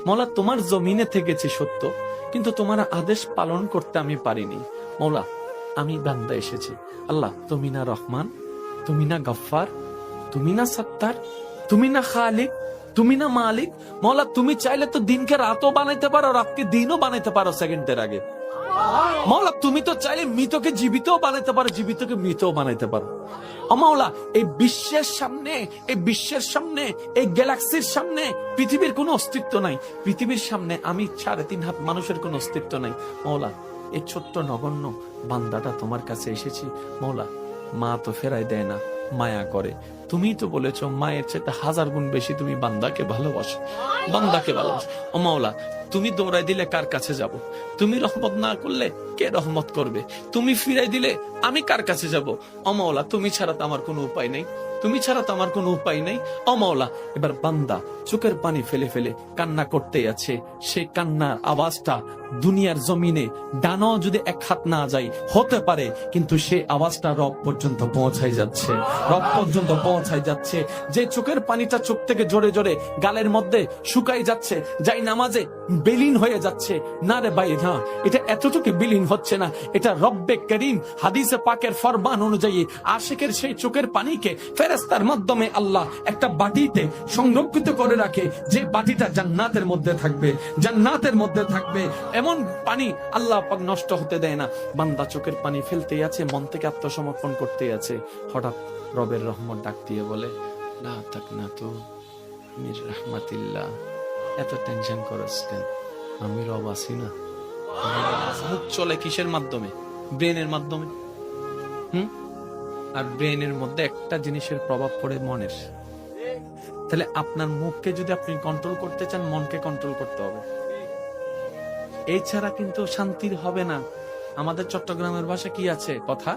মৌলা তোমার জমিনে থেকেছি সত্য, কিন্তু তোমার আদেশ পালন করতে আমি পারিনি। মৌলা আমি বান্দা এসেছি। আল্লাহ তুমি না রহমান, তুমি না গফফার, তুমি না সত্তার, তুমি না খালিক, তুমি না মালিক। মৌলা তুমি চাইলে তো দিনকে রাতও বানাইতে পারো, রাতকে দিনও বানাইতে পারো সেকেন্ডের আগে। মৌলা তুমি তো চাইলে মৃতকে জীবিতও বানাইতে পারো, জীবিতকে মৃতও বানাইতে পারো। ও মাওলা এই বিশ্বের সামনে, এই বিশ্বের সামনে, এই গ্যালাক্সির সামনে পৃথিবীর কোনো অস্তিত্ব নাই। পৃথিবীর সামনে আমি 3.5 হাত মানুষের কোনো অস্তিত্ব নাই। মাওলা এই ছোট্ট নগণ্য বান্দাটা তোমার কাছে এসেছি। মাওলা মা তো ফেরাই দেয় না, মায়া করে। তুমি তো বলেছো মায়ের চেয়ে 1000 গুণ বেশি তুমি বান্দাকে ভালোবাসো, বান্দাকে ভালোবাসো। ও মাওলা তুমি দৌড়াই দিলে কার কাছে যাব? তুমি রহমত না করলে কে রহমত করবে? তুমি ফিরাই দিলে আমি কার কাছে যাব? ও মাওলা তুমি ছাড়া তো আমার কোনো উপায় নেই, তুমি ছাড়া তো আমার কোনো উপায় নেই। ও মাওলা এবার বান্দা চোখের পানি ফেলে ফেলে কান্না করতে আছে। সেই কান্নার আওয়াজটা দুনিয়ার জমিনে ডানাও যদি 1 হাত না যায় হতে পারে, কিন্তু সেই আওয়াজটা রব পর্যন্ত পৌঁছাই যাচ্ছে, রব পর্যন্ত পৌঁছাই যাচ্ছে। যে চোখের পানিটা চোখ থেকে জোরে জোরে গালের মধ্যে শুকাই যাচ্ছে, যাই নামাজে বিলীন হয়ে যাচ্ছে। না রে ভাই না, এটা এতটুকু বিলীন হচ্ছে না, এটা রব্বে করিম হাদিসে পাকের ফরমান অনুযায়ী আশিকের সেই চোখের পানিকে ফেরেশতার মাধ্যমে আল্লাহ একটা বাটিতে সংরক্ষিত করে রাখে, যে বাটিটা জান্নাতের মধ্যে থাকবে, জান্নাতের মধ্যে থাকবে। এমন পানি আল্লাহ পাক নষ্ট হতে দেয় না। বান্দা চোখের পানি ফেলতেই আছে, মন থেকে আত্মসমর্পণ করতেই আছে। হঠাৎ রবের রহমত ডাক দিয়ে বলে, লা তাকনাতু মির রাহমাতিল্লাহ। এত টেনশন করছ কেন? আমি রব আছি না। মুখ চলে কিসের মাধ্যমে? ব্রেনের মাধ্যমে। আর ব্রেনের মধ্যে একটা জিনিসের প্রভাব পড়ে মনের। তাহলে আপনার মুখকে যদি আপনি কন্ট্রোল করতে চান, মনকে কন্ট্রোল করতে হবে। এছাড়া কিন্তু শান্তির হবে না। আমাদের চট্টগ্রামের ভাষা কি আছে কথা,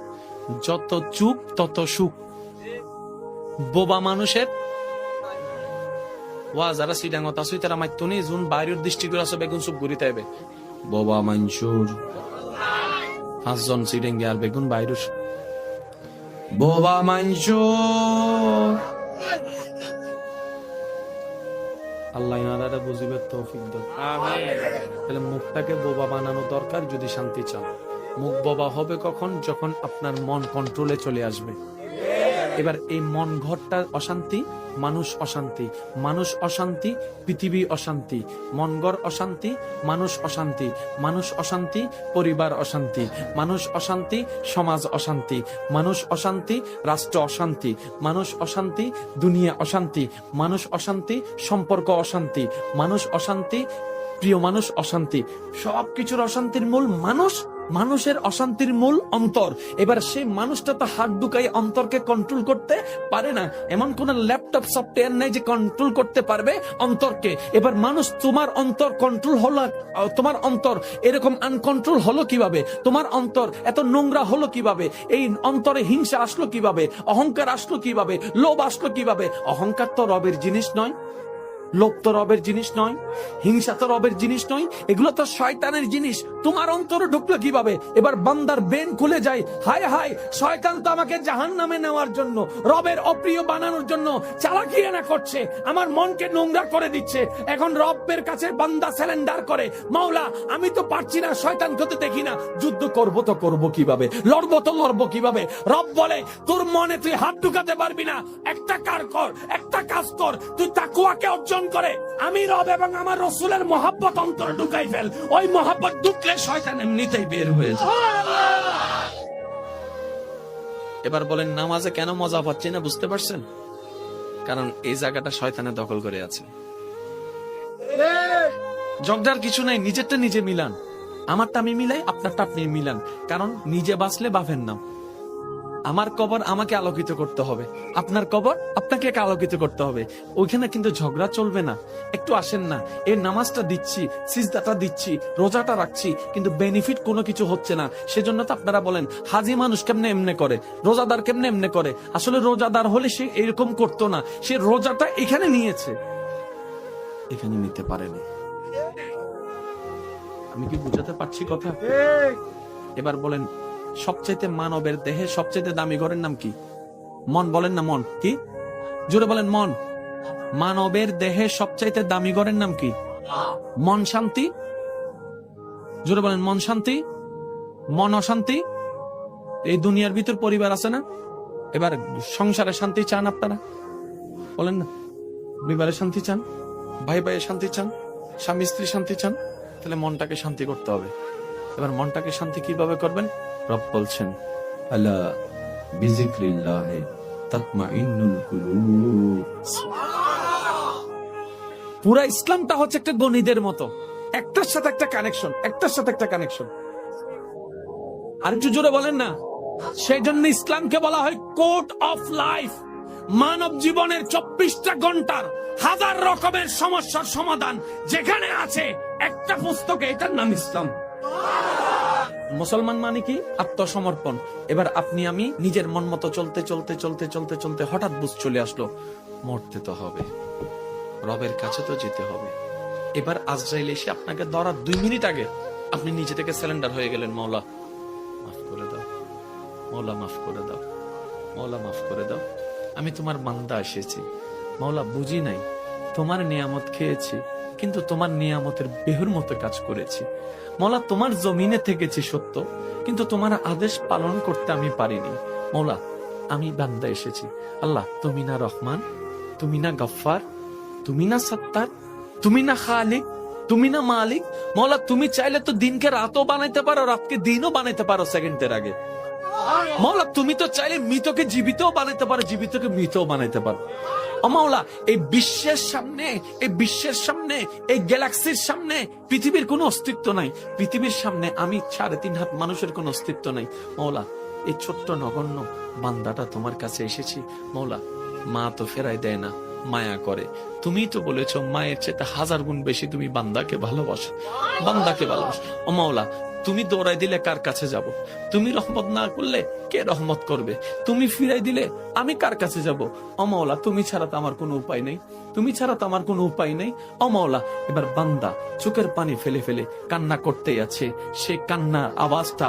যত চুপ তত সুখ। বোবা মানুষের ওয়া যারা সিডাঙ্গত আসুই তারা মাইতুনি জুন বাইরের দৃষ্টি করে আসবে বেগুন সুপ ঘুরিতে হবে। বোবা মানসুর 5 জন সিডেঙ্গে আর বেগুন বাইরুস বোবা মানসুর। আল্লাহ ইনারা বুঝিবে তৌফিক দাও। আমিন। তাহলে মুখটাকে বোবা বানানো দরকার যদি শান্তি চান। মুখ বোবা হবে কখন? যখন আপনার মন কন্ট্রোলে চলে আসবে। এবার এই মন ঘরটা অশান্তি, মানুষ অশান্তি, মানুষ অশান্তি, পৃথিবী অশান্তি। মন ঘর অশান্তি, মানুষ অশান্তি, মানুষ অশান্তি, পরিবার অশান্তি, মানুষ অশান্তি, সমাজ অশান্তি, মানুষ অশান্তি, রাষ্ট্র অশান্তি, মানুষ অশান্তি, দুনিয়া অশান্তি, মানুষ অশান্তি, সম্পর্ক অশান্তি, মানুষ অশান্তি, প্রিয় মানুষ অশান্তি। সবকিছুর অশান্তির মূল মানুষ, মানুষের অশান্তির মূল অন্তর। এবার সেই মানুষটা তো হাত ঢুকাই অন্তরকে কন্ট্রোল করতে পারে না। এমন কোন ল্যাপটপ সফটওয়্যার নাই যে কন্ট্রোল করতে পারবে অন্তরকে। এবার মানুষ, তোমার অন্তর কন্ট্রোল হলো, তোমার অন্তর এরকম আনকন্ট্রোল হলো কিভাবে? তোমার অন্তর এত নোংরা হলো কিভাবে? এই অন্তরে হিংসা আসলো কিভাবে? অহংকার আসলো কিভাবে? লোভ আসলো কিভাবে? অহংকার তো রবের জিনিস নয়, লোভ তো রবের জিনিস নয়, হিংসা তো রবের জিনিস নয়, এগুলো তো শয়তানের জিনিস। তোমার অন্তরে ঢুকলো কিভাবে? এবার বান্দার ব্রেন খুলে যায়, হায় হায় শয়তান তো আমাকে জাহান্নামে নেওয়ার জন্য, রবের অপ্রিয় বানানোর জন্য চালাকিয়ানা করছে, আমার মনকে নোংরা করে দিচ্ছে। এখন রবের কাছে বান্দা স্যালেন্ডার করে, মাওলা আমি তো পারছি না, শয়তানকে তো দেখি না, যুদ্ধ করবো তো করবো কিভাবে, লড়বো তো লড়বো কিভাবে? রব বলে তোর মনে তুই হাত ঢুকাতে পারবি না, একটা কাজ কর, তুই তাকওয়াকে অর্জন করে আমি রব এবং আমার রাসূলের মহব্বত অন্তরে ঢুকাই ফেল। ওই মহব্বত ঢুকলে শয়তান এমনিতেই বের হয়ে যায়। এবার বলেন নামাজে কেন মজা পাচ্ছি না? বুঝতে পারছেন? কারণ এই জায়গাটা শয়তানে দখল করে আছে। জগদার কিছু নাই, নিজেরটা নিজে মিলান, আমারটা আমি মিলাই, আপনারটা আপনি মিলান। কারণ নিজে বাঁচলে বাপের নাম। আমার কবর আমাকে আলোকিত করতে হবে, আপনার কবর আপনাকে আলোকিত করতে হবে। ওইখানে কিন্তু ঝগড়া চলবে না। একটু আসেন না, এই নামাজটা দিচ্ছি, সিজদাটা দিচ্ছি, রোজাটা রাখছি, কিন্তু বেনিফিট কোনো কিছু হচ্ছে না। সেজন্য তো আপনারা বলেন হাজি মানুষ কেমনে এমনে করে, রোজাদার কেমনে এমনে করে। আসলে রোজাদার হলে সে এরকম করতো না, সে রোজাটা এখানে নিয়েছে, এখানে নিতে পারেনি। আমি কি বুঝাতে পারছি কথা? এবার বলেন সবচাইতে মানবের দেহে সবচাইতে দামি ঘরের নাম কি? মন। বলেন না মন কি? জোরে বলেন মন। মানবের দেহে সবচাইতে দামি ঘরের নাম কি? মন শান্তি, জোরে বলেন মন শান্তি, মন অশান্তি। এই দুনিয়ার ভিতর পরিবার আছে না, এবার সংসারে শান্তি চান আপনারা? বলেন না, পরিবারে শান্তি চান, ভাই ভাইয়ের শান্তি চান, স্বামী স্ত্রী শান্তি চান, তাহলে মনটাকে শান্তি করতে হবে। এবার মনটাকে শান্তি কিভাবে করবেন? রব বলছেন, আলা বিযিকরিল্লাহ তাতমাইন্নুল কুলুব। পুরা ইসলামটা হচ্ছে একটা গণিতের মতো, একটার সাথে একটা কানেকশন, একটার সাথে একটা কানেকশন। আর একটু জোরে বলেন না। সেই জন্য ইসলামকে বলা হয় কোড অফ লাইফ, মানব জীবনের 24টা ঘন্টার হাজার রকমের সমস্যার সমাধান যেখানে আছে একটা পুস্তকে, এটার নাম ইসলাম। মুসলমান মানে কি? আত্মসমর্পণ। এবার আপনি আমি নিজের মন মতো চলতে চলতে চলতে চলতে চলতে হঠাৎ বুঝ চলে আসলো, মরতে তো হবে, রবের কাছে তো যেতে হবে। এবার আজরাইল এসে আপনাকে ধরার 2 মিনিট আগে আপনি নিজে থেকে সারেন্ডার হয়ে গেলেন, মওলা মাফ করে দাও, মওলা মাফ করে দাও, মওলা মাফ করে দাও, আমি তোমার বান্দা এসেছি, মওলা বুঝি নাই, তোমার নিয়ামত খেয়েছি কিন্তু তোমার নিয়ামতের বেহুর মতো কাজ করেছি, মওলা তোমার জমিনে থেকেছি সত্য কিন্তু তোমার আদেশ পালন করতে আমি পারিনি, মওলা আমি বান্দা এসেছি। আল্লাহ তুমি না রহমান, তুমি না গফফার, তুমি না সত্তার, তুমি না খালিক, তুমি না মালিক, মওলা তুমি চাইলে তো দিনকে রাতও বানাইতে পারো, রাতকে দিনও বানাইতে পারো সেকেন্ডের আগে, মওলা তুমি তো চাইলে মৃতকে জীবিতও বানাইতে পারো, জীবিতকে মৃতও বানাইতে পারো। ও মওলা এই বিশ্বের সামনে, এই বিশ্বের সামনে, এই গ্যালাক্সির সামনে পৃথিবীর কোনো অস্তিত্ব নাই, পৃথিবীর সামনে আমি 3.5 হাত মানুষের কোনো অস্তিত্ব নাই, মওলা এই ছোট্ট নগণ্য বান্দাটা তোমার কাছে এসেছি, মওলা মা তো ফেরাই দেয় না, মায়া করে, তুমি তো বলেছো মায়ের চেয়ে 1000 গুণ বেশি তুমি বান্দাকে ভালোবাসো, বান্দাকে ভালোবাসো। ও মওলা তুমি দৌড়াই দিলে কার কাছে যাব? তুমি রহমত না করলে কে রহমত করবে? তুমি ফিরাই দিলে আমি কার কাছে যাব? ও মওলা তুমি ছাড়া তো আমার কোনো উপায় নেই, তুমি ছাড়া তো আমার কোনো উপায় নেই। ও মওলা এবার বান্দা চোখের পানি ফেলে ফেলে কান্না করতেই আছে, সে কান্নার আওয়াজটা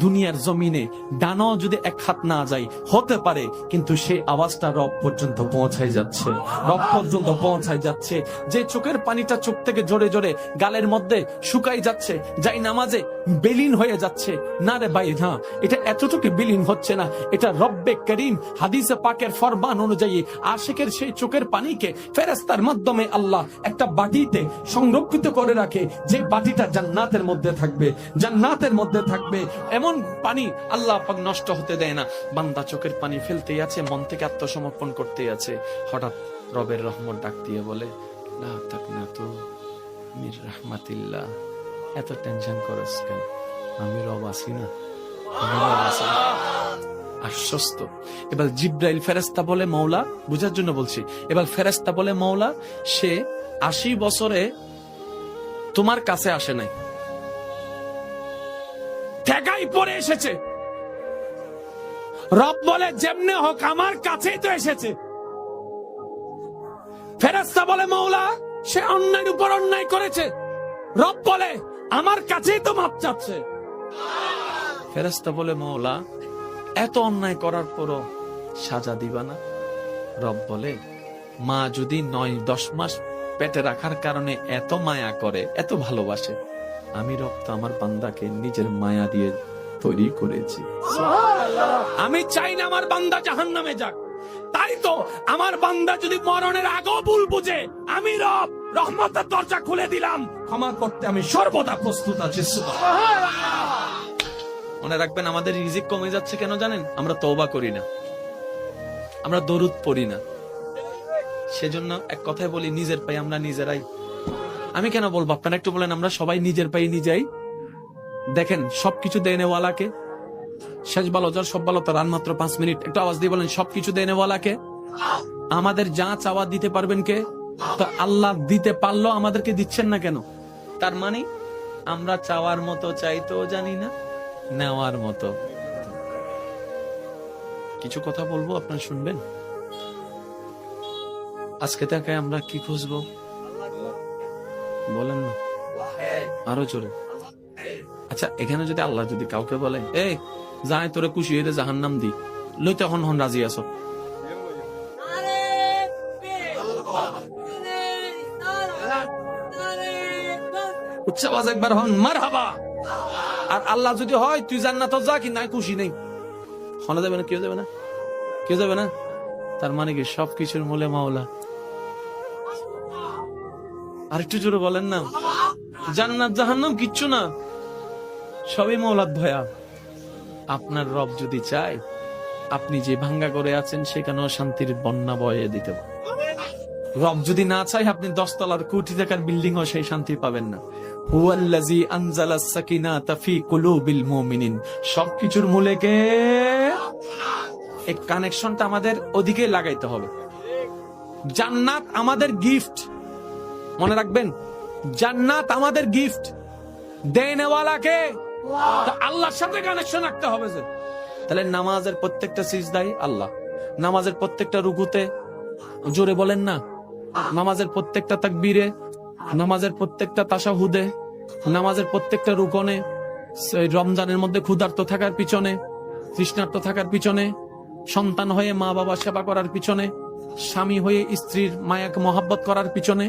দুনিয়ার জমিনে ডানাও যদি 1 হাত না যায় হতে পারে, কিন্তু সেই আওয়াজটা রব পর্যন্ত পৌঁছায় যাচ্ছে, রব পর্যন্ত পৌঁছায় যাচ্ছে। যে চোখের পানিটা চোখ থেকে জোরে জোরে গালের মধ্যে শুকাই যাচ্ছে, যাই নামাজে বিলীন হয়ে যাচ্ছে, না রে ভাই না, এটা এতটুকু বিলীন হচ্ছে না, এটা রব্বে করিম হাদিসে পাকের ফরমান অনুযায়ী আশিকের সেই চোখের পানিকে ফেরেশতার মাধ্যমে আল্লাহ একটা বাটিতে সংরক্ষিত করে রাখে, যে বাটিটা জান্নাতের মধ্যে থাকবে, জান্নাতের মধ্যে থাকবে, এমন পানি আল্লাহ পাক নষ্ট হতে দেয় না। বান্দা চোখের পানি ফেলতেই আছে, মন থেকে আত্মসমর্পণ করতেই আছে, হঠাৎ রবের রহমত ডাক দিয়ে বলে, লা তাকনাতু মির রাহমাতিল্লাহ, এত টেনশন করস কেন, আমি রব আছি না, আমি রব আছি। আশ্বস্ত। এবার জিব্রাইল ফেরেশতা বলে, মওলা বুঝার জন্য বলছি, এবার ফেরেশতা বলে, মওলা সে 80 বছরে তোমার কাছে আসে নাই, ঠেকাই পড়ে এসেছে। রব বলে যেমনে হোক আমার কাছেই তো এসেছে। ফেরেশতা বলে, মওলা সে অন্যায়ের উপর অন্যায় করেছে, রব বলে আমার কাছেই তো মাপ চাচ্ছে। ফেরেশতা বলে, মওলা এত অন্যায় করার পরও সাজা দিবা না? রব বলে, মা যদি 9-10 মাস পেটে রাখার কারণে এত মায়া করে, এত ভালোবাসে, আমি রব তো আমার বান্দাকে নিজের মায়া দিয়ে তৈরি করেছি, আমি চাই না আমার বান্দা জাহান্নামে যাক, তাই তো আমার বান্দা যদি মরণের আগেও ভুল বুঝে, আমি রব রহমতের দরজা খুলে দিলাম, ক্ষমা করতে আমি সর্বদা প্রস্তুত আছি। মনে রাখবেন, আমাদের রিজিক কমে যাচ্ছে কেন জানেন? আমরা তওবা করি না, আমরা দরুদ পড়ি না। সেজন্য এক কথায় বলি, নিজের পায়ে আমরা নিজেরাই। আমি কেন বলবো, আপনারা একটু বলেন, আমরা সবাই নিজের পায়ে নিজেই। দেখেন সবকিছু দেনেওয়ালাকে, শেষ ভালো যার সব ভালো তার, মাত্র 5 মিনিট, একটু আওয়াজ দিয়ে বলেন, সবকিছু দেনেওয়ালাকে। আমাদের যা চাওয়া দিতে পারবেন কে? তো আল্লাহ দিতে পারলো, আমাদেরকে দিচ্ছেন না কেন? তার মানে আমরা চাওয়ার মতো চাইতেও জানি না, নেওয়ার মতো। কিছু কথা বলবো, আপনারা শুনবেন। আজকে থেকে আমরা কি খুঁজবো বলেন না, আরো জোরে। আচ্ছা এখানে যদি আল্লাহ যদি কাউকে বলে, এই যাই তোরে খুশি হইতে জাহান্নাম দি, লই তখন হন রাজি আছো? উচ্চ আওয়াজ একবার হন মারহাবা। আর আল্লাহ যদি হয় তুই জান্নাত যা, কিন্তু আমি খুশি নেই, শোনা যাবে না, কেউ যাবে না, কেউ যাবে না। তার মানে কি সবকিছুর মূলে মাওলা। আর একটু জোরে বলেন না, জান্নাত জাহান্নাম কিচ্ছু না, সবই মাওলার দয়া। আপনার রব যদি চায় আপনি যে ভাঙ্গা করে আছেন সেখানেও শান্তির বন্যা বয়ে দিতে পারে। রব যদি না চায় আপনি 10 তলার কোটি টাকার বিল্ডিং ও সেই শান্তি পাবেন না। হুয়াল্লাযী আনজালাস সাকিনাতা ফি কুলুবিল মুমিনিন। সবকিছুর মূলে কে? এই কানেকশনটা আমাদের ওদিকে লাগাইতে হবে। জান্নাত আমাদের গিফট, মনে রাখবেন, জান্নাত আমাদের গিফট। দেনেওয়ালাকে আল্লাহর সাথে কানেকশন রাখতে হবে। যে তাহলে নামাজের প্রত্যেকটা সিজদাই আল্লাহ, নামাজের প্রত্যেকটা রুকুতে, জোরে বলেন না, নামাজের প্রত্যেকটা তাকবীরে, নামাজের প্রত্যেকটা তাশাহুদে, নামাজের প্রত্যেকটা রুকনে, রমজানের মধ্যে ক্ষুধার্ত থাকার পিছনে, তৃষ্ণার্ত থাকার পিছনে, সন্তান হয়ে মা বাবা সেবা করার পিছনে, স্বামী হয়ে স্ত্রীর মায়াকে মহাব্বত করার পিছনে,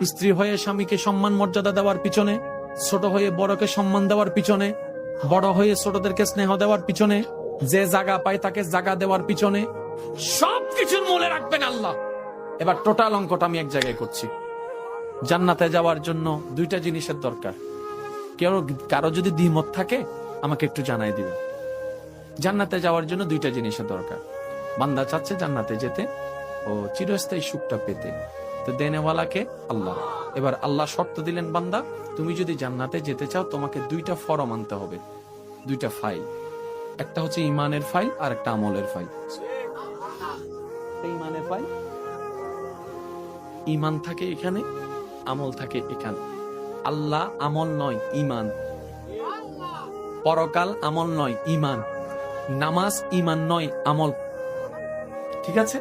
স্ত্রী হয়ে স্বামীকে সম্মান মর্যাদা দেওয়ার পিছনে, ছোট হয়ে বড়কে সম্মান দেওয়ার পিছনে, বড় হয়ে ছোটদেরকে স্নেহ দেওয়ার পিছনে, যে জায়গা পায় তাকে জায়গা দেওয়ার পিছনে, সবকিছুর মূলে রাখবেন আল্লাহ। এবার টোটাল অঙ্কটা আমি এক জায়গায় করছি। জান্নাতে যাওয়ার জন্য 2টা জিনিসের দরকার। কারো যদি দ্বিমত থাকে আমাকে একটু জানাই দিবেন। জান্নাতে যাওয়ার জন্য 2টা জিনিসের দরকার। বান্দা চাচ্ছে জান্নাতে যেতে ও চিরস্থায়ী সুখটা পেতে, তো দেনেওয়ালাকে আল্লাহ। এবার আল্লাহ শর্ত দিলেন, বান্দা তুমি যদি জান্নাতে যেতে চাও তোমাকে 2টা ফরম আনতে হবে, 2টা ফাইল। একটা হচ্ছে ইমানের ফাইল আর একটা আমলের ফাইল। ইমানের ফাইল, ইমান থাকে এখানে, আমল থাকে এখানে। আল্লাহ আমল নয়, ইমান। পরকাল আমল নয়, ইমান। নামাজ ইমান নয়, আমল। ঠিক আছে,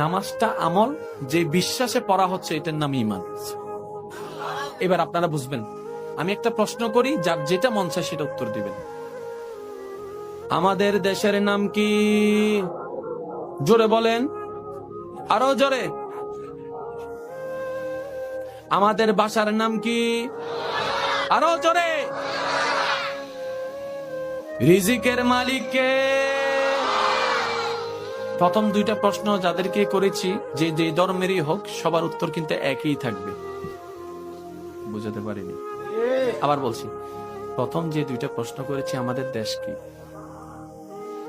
নামাজটা আমল, যে বিশ্বাসে পড়া হচ্ছে এটার নাম ইমান। এবার আপনারা বুঝবেন। আমি একটা প্রশ্ন করি, যার যেটা মন চায় সেটা উত্তর দিবেন। আমাদের দেশের নাম কি? জোরে বলেন, আরো জোরে। আমাদের বাসার নাম কি? আরো জোরে। রিজিকের মালিক কে? প্রথম 2টা প্রশ্ন যাদেরকে করেছি, যে যে ধর্মেরই হোক, সবার উত্তর কিন্তু একই থাকবে। বুঝাতে পারিনি? আবার বলছি, প্রথম যে 2টা প্রশ্ন করেছি, আমাদের দেশ কি,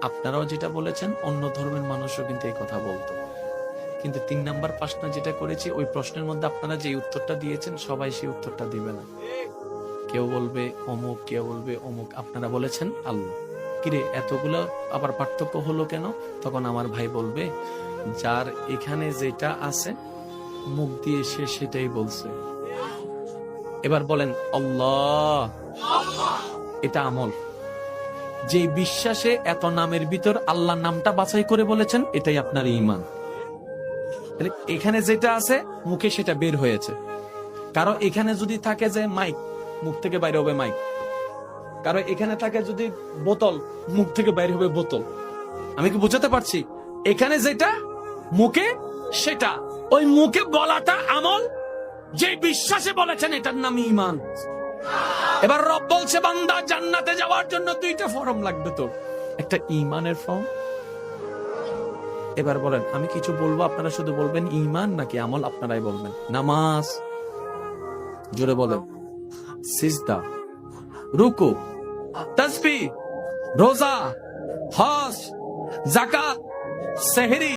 আপনারাও যেটা বলেছেন অন্য ধর্মের মানুষও কিন্তু এই কথা বলতো। কিন্তু 3 নাম্বার প্রশ্ন যেটা করেছি, ওই প্রশ্নের মধ্যে আপনারা যে উত্তরটা দিয়েছেন সবাই সেই উত্তরটা দিবে না। কেউ বলবে অমুক, কেউ বলবে অমুক। আপনারা বলেছেন আল্লাহ। কিরে এতগুলো আবার পার্থক্য হলো কেন? তখন আমার ভাই বলবে, যার এখানে যেটা আছে মুখ দিয়ে সে সেটাই বলছে। এবার বলেন আল্লাহ, এটা আমল। যে বিশ্বাসে এত নামের ভিতর আল্লাহ নামটা বাছাই করে বলেছেন, এটাই আপনার ঈমান। এখানে যেটা আছে মুখে সেটা বের হয়েছে। কারো এখানে যদি থাকে যে মাইক, মুখ থেকে বাইরে হবে মাইক। কারো এখানে থাকে যদি বোতল, মুখ থেকে বাইরে হবে বোতল। আমি কি বুঝাতে পারছি? এখানে যেটা মুখে সেটা, ওই মুখে বলাটা আমল, যে বিশ্বাসে বলেছেন এটার নাম ঈমান। এবার রব বলছে, বান্দা জান্নাতে যাওয়ার জন্য 2টা ফর্ম লাগবে, তো একটা ঈমানের ফর্ম। এবার বলেন, আমি কিছু বলবো আপনারা শুধু বলবেন ঈমান নাকি আমল, আপনারাই বলবেন। নামাজ, জোরে বলেন, সিজদা, রুকু, তাসবিহ, রোজা, হজ, যাকাত, সেহরি।